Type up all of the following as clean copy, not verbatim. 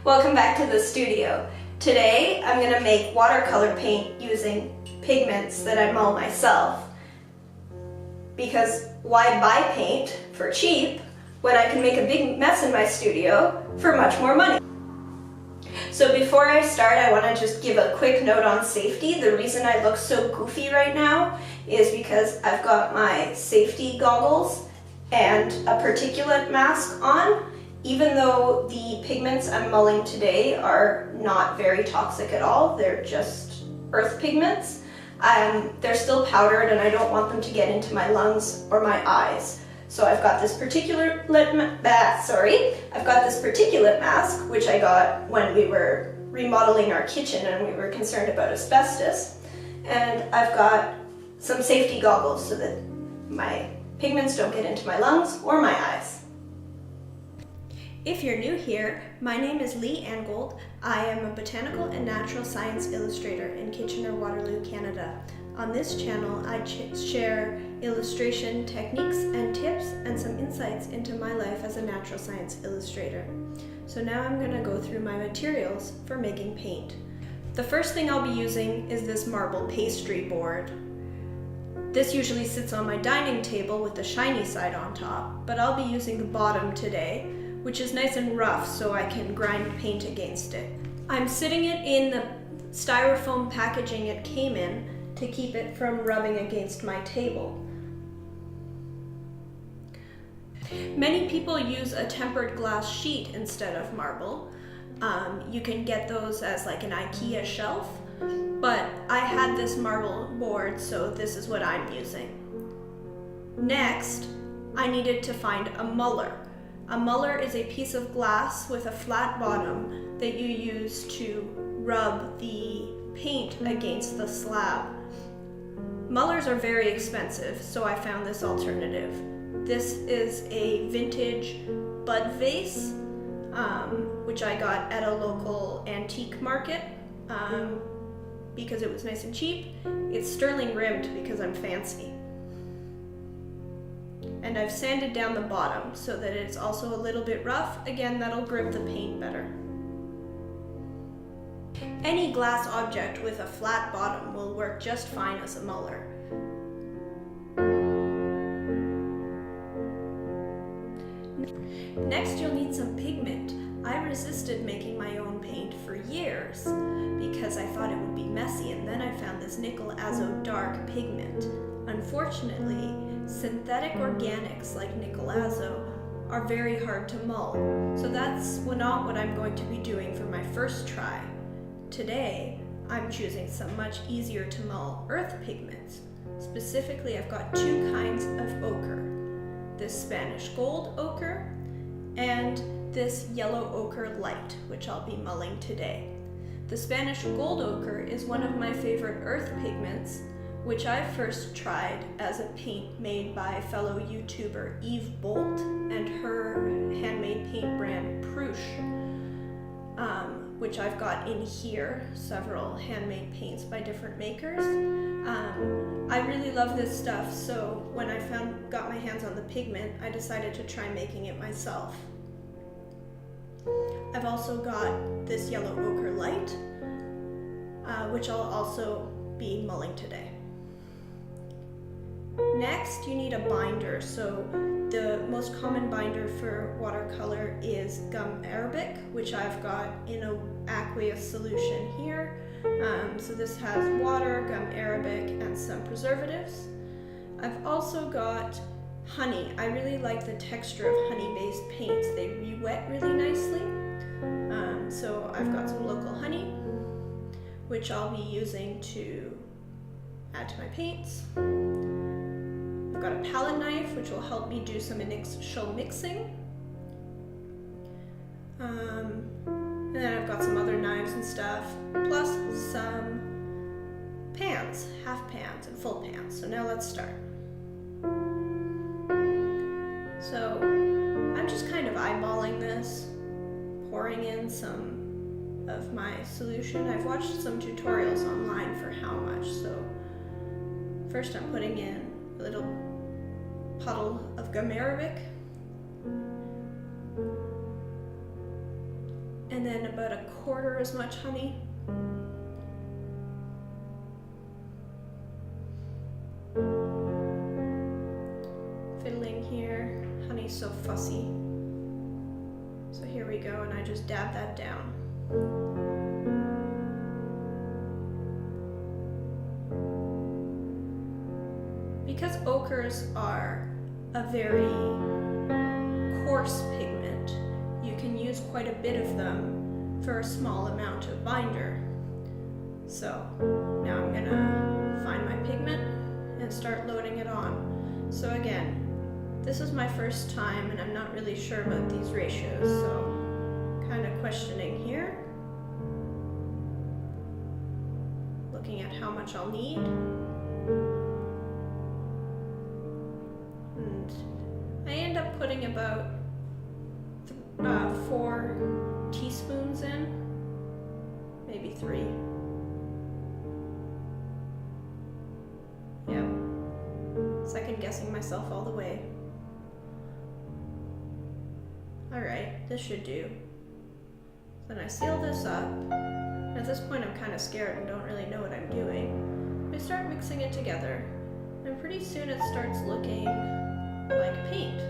Welcome back to the studio. Today I'm going to make watercolor paint using pigments that I mull myself. Because why buy paint for cheap when I can make a big mess in my studio for much more money? So before I start, I want to just give a quick note on safety. The reason I look so goofy right now is because I've got my safety goggles and a particulate mask on. Even though the pigments I'm mulling today are not very toxic at all, they're just earth pigments, they're still powdered and I don't want them to get into my lungs or my eyes. So I've got this particulate mask, which I got when we were remodeling our kitchen and we were concerned about asbestos. And I've got some safety goggles so that my pigments don't get into my lungs or my eyes. If you're new here, my name is Lee Angold. I am a botanical and natural science illustrator in Kitchener-Waterloo, Canada. On this channel, I share illustration techniques and tips and some insights into my life as a natural science illustrator. So now I'm going to go through my materials for making paint. The first thing I'll be using is this marble pastry board. This usually sits on my dining table with the shiny side on top, but I'll be using the bottom today, which is nice and rough so I can grind paint against it. I'm sitting it in the styrofoam packaging it came in to keep it from rubbing against my table. Many people use a tempered glass sheet instead of marble. You can get those as like an IKEA shelf, but I had this marble board, so this is what I'm using. Next, I needed to find a Muller. A Muller is a piece of glass with a flat bottom that you use to rub the paint against the slab. Mullers are very expensive, so I found this alternative. This is a vintage bud vase, which I got at a local antique market because it was nice and cheap. It's sterling rimmed because I'm fancy. And I've sanded down the bottom so that it's also a little bit rough. Again, that'll grip the paint better. Any glass object with a flat bottom will work just fine as a Muller. Next, you'll need some pigment. I resisted making my own paint for years because I thought it would be messy, and then I found this nickel azo dark pigment. Unfortunately, synthetic organics like nickel azo are very hard to mull, so that's not what I'm going to be doing for my first try. Today, I'm choosing some much easier to mull earth pigments. Specifically, I've got two kinds of ochre. This Spanish gold ochre and this yellow ochre light, which I'll be mulling today. The Spanish gold ochre is one of my favorite earth pigments, which I first tried as a paint made by fellow YouTuber Eve Bolt and her handmade paint brand Pastry, which I've got in here, several handmade paints by different makers. I really love this stuff, so when I got my hands on the pigment, I decided to try making it myself. I've also got this yellow ochre light, which I'll also be mulling today. Next, you need a binder. So the most common binder for watercolor is gum arabic, which I've got in an aqueous solution here. So this has water, gum arabic, and some preservatives. I've also got honey. I really like the texture of honey-based paints. They re-wet really nicely. So I've got some local honey, which I'll be using to add to my paints. I've got a palette knife, which will help me do some initial mixing. And then I've got some other knives and stuff, plus some pans, half pans and full pans. So now let's start. So I'm just kind of eyeballing this, pouring in some of my solution. I've watched some tutorials online for how much, so first I'm putting in a little puddle of gum arabic and then about 1/4 as much honey. Fiddling here, honey's so fussy. So here we go, and I just dab that down. Because ochres are a very coarse pigment, you can use quite a bit of them for a small amount of binder. So now I'm gonna find my pigment and start loading it on. So again, this is my first time and I'm not really sure about these ratios, so kind of questioning here. Looking at how much I'll need. And I end up putting about 4 teaspoons in, maybe 3. Yep, second guessing myself all the way. Alright, this should do. Then I seal this up. At this point I'm kind of scared and don't really know what I'm doing. I start mixing it together, and pretty soon it starts looking like paint.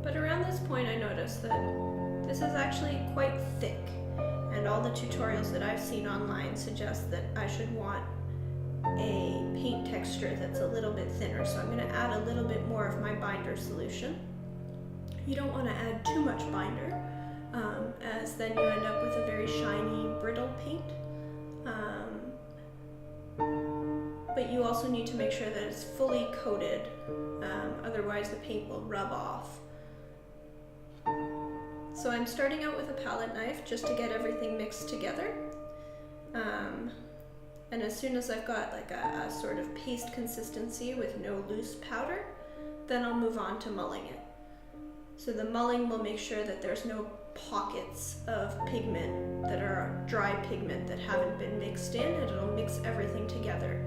But around this point I noticed that this is actually quite thick, and all the tutorials that I've seen online suggest that I should want a paint texture that's a little bit thinner, so I'm going to add a little bit more of my binder solution. You don't want to add too much binder, as then you end up with a very shiny, brittle paint. But you also need to make sure that it's fully coated, otherwise the paint will rub off. So I'm starting out with a palette knife just to get everything mixed together. And as soon as I've got like a sort of paste consistency with no loose powder, then I'll move on to mulling it. So the mulling will make sure that there's no pockets of pigment that are dry pigment that haven't been mixed in, and it'll mix everything together.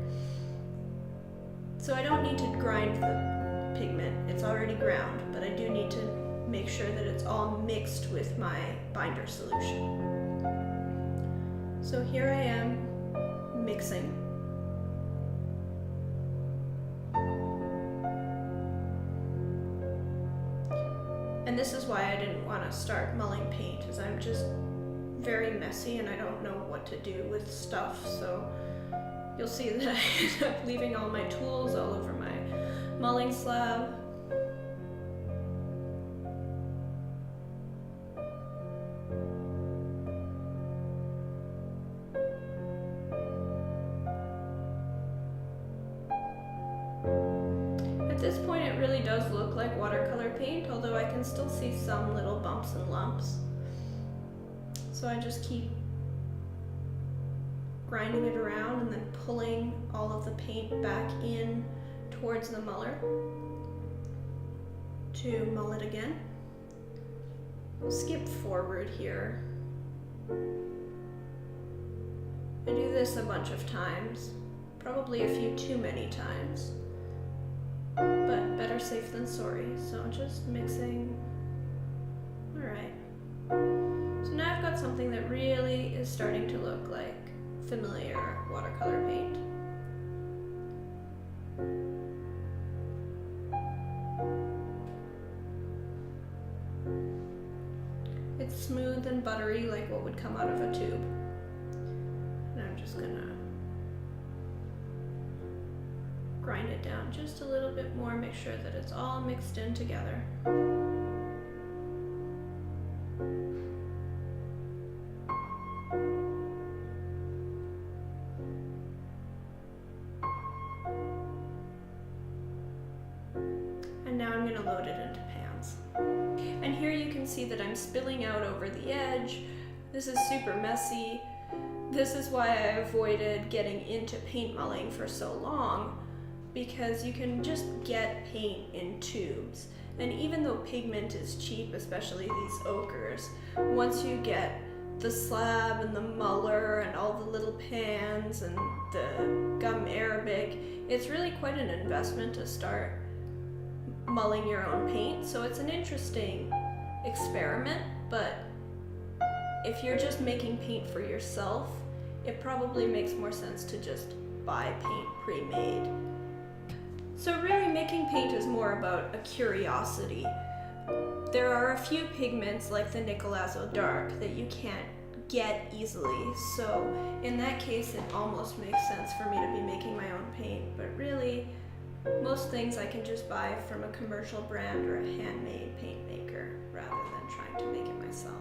So I don't need to grind the pigment, it's already ground, but I do need to make sure that it's all mixed with my binder solution. So here I am mixing. And this is why I didn't want to start mulling paint, as I'm just very messy and I don't know what to do with stuff, so you'll see that I end up leaving all my tools all over my mulling slab. At this point it really does look like watercolor paint, although I can still see some little bumps and lumps. So I just keep grinding it around and then pulling all of the paint back in towards the Muller to mull it again. We'll skip forward here. I do this a bunch of times, probably a few too many times, but better safe than sorry. So just mixing. Alright. So now I've got something that really is starting to look like familiar watercolor paint. It's smooth and buttery like what would come out of a tube. And I'm just gonna grind it down just a little bit more, make sure that it's all mixed in together. And now I'm going to load it into pans. And here you can see that I'm spilling out over the edge. This is super messy. This is why I avoided getting into paint mulling for so long, because you can just get paint in tubes. And even though pigment is cheap, especially these ochres, once you get the slab and the Muller and all the little pans and the gum Arabic, it's really quite an investment to start mulling your own paint. So it's an interesting experiment, but if you're just making paint for yourself, it probably makes more sense to just buy paint pre-made. So really, making paint is more about a curiosity. There are a few pigments like the nickel azo dark that you can't get easily, so in that case it almost makes sense for me to be making my own paint, but really most things I can just buy from a commercial brand or a handmade paint maker rather than trying to make it myself.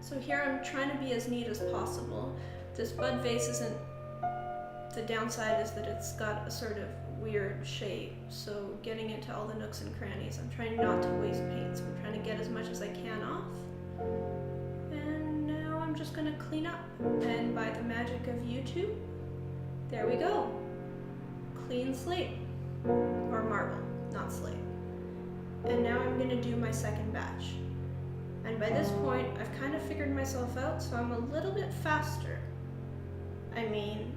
So here I'm trying to be as neat as possible. This bud vase isn't, the downside is that it's got a sort of weird shape, so getting into all the nooks and crannies, I'm trying not to waste paint, so I'm trying to get as much as I can off. And now I'm just gonna clean up, and by the magic of YouTube, there we go. Clean slate, or marble, not slate. And now I'm gonna do my second batch. And by this point, I've kind of figured myself out, so I'm a little bit faster. I mean,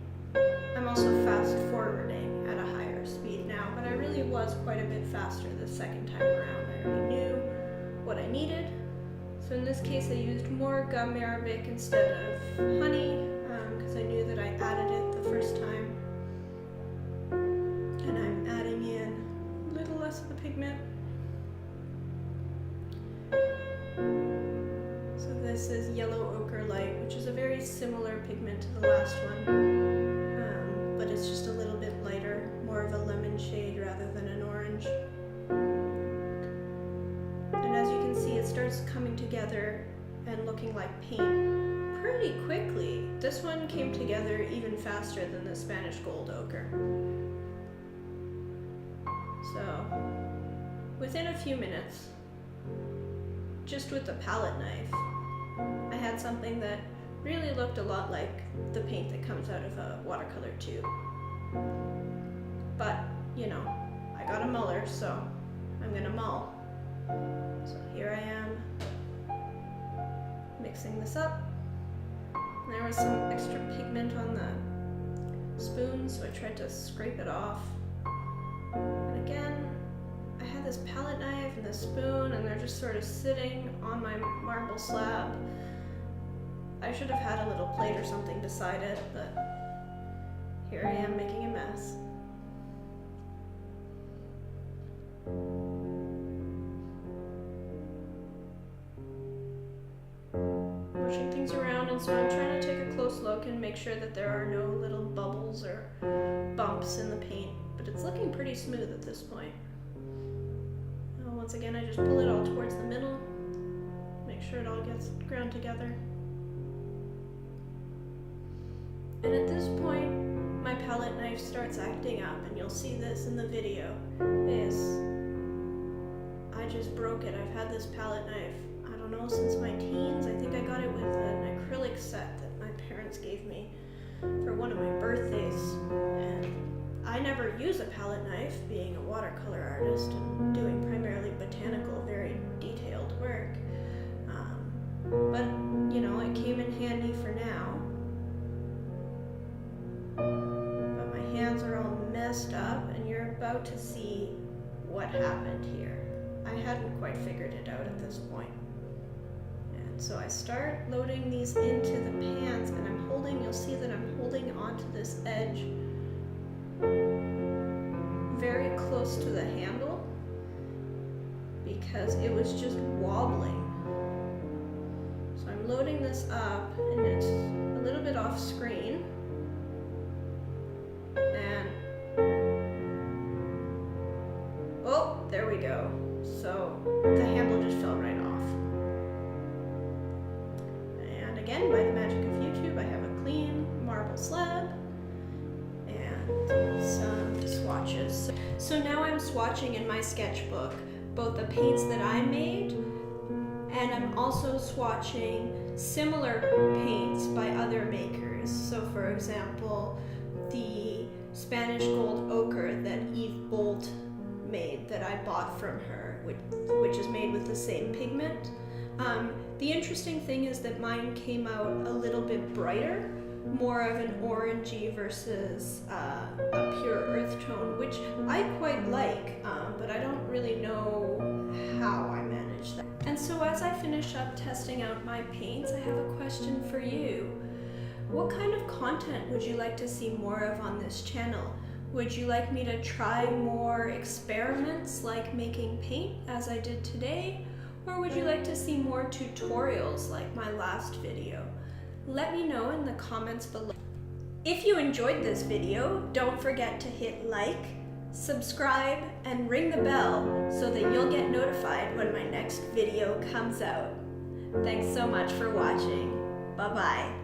I'm also fast forwarding at a higher speed now, but I really was quite a bit faster the second time around. I already knew what I needed. So in this case, I used more gum arabic instead of honey, because I knew that I added it the first time. And I'm adding in a little less of the pigment. So this is yellow ochre light, which is a very similar pigment to the last one, but it's just a little bit lighter, more of a lemon shade rather than an orange. And as you can see, it starts coming together and looking like paint pretty quickly. This one came together even faster than the Spanish gold ochre. So within a few minutes, just with the palette knife, I had something that really looked a lot like the paint that comes out of a watercolor tube. But, you know, I got a Muller, so I'm gonna mull. So here I am, mixing this up. And there was some extra pigment on the spoon, so I tried to scrape it off. And again, I had this palette knife and this spoon, and they're just sort of sitting on my marble slab. I should have had a little plate or something beside it, but here I am making a mess. Pushing things around, and so I'm trying to take a close look and make sure that there are no little bubbles or bumps in the paint, but it's looking pretty smooth at this point. Once again, I just pull it all towards the middle, make sure it all gets ground together. And at this point, my palette knife starts acting up, and you'll see this in the video, I just broke it. I've had this palette knife, I don't know, since my teens. I think I got it with an acrylic set that my parents gave me for one of my birthdays. And I never use a palette knife, being a watercolor artist and doing primarily botanical, very detailed work. But, you know, it came in handy for now. But my hands are all messed up, and you're about to see what happened here. I hadn't quite figured it out at this point. And so I start loading these into the pans, and you'll see that I'm holding onto this edge very close to the handle because it was just wobbling. So I'm loading this up, and it's a little bit off screen, and oh, there we go. So the handle just fell right off. And again, by the magic of YouTube, I have a clean marble slab and some swatches. So now I'm swatching in my sketchbook both the paints that I made, and I'm also swatching similar paints by other makers. So for example, the Spanish gold ochre that Eve Bolt made that I bought from her, which is made with the same pigment. The interesting thing is that mine came out a little bit brighter, more of an orangey versus a pure earth tone, which I quite like, but I don't really know so as I finish up testing out my paints, I have a question for you. What kind of content would you like to see more of on this channel? Would you like me to try more experiments like making paint as I did today? Or would you like to see more tutorials like my last video? Let me know in the comments below. If you enjoyed this video, don't forget to hit like, subscribe, and ring the bell so that you'll get notified when my next video comes out. Thanks so much for watching. Bye-bye.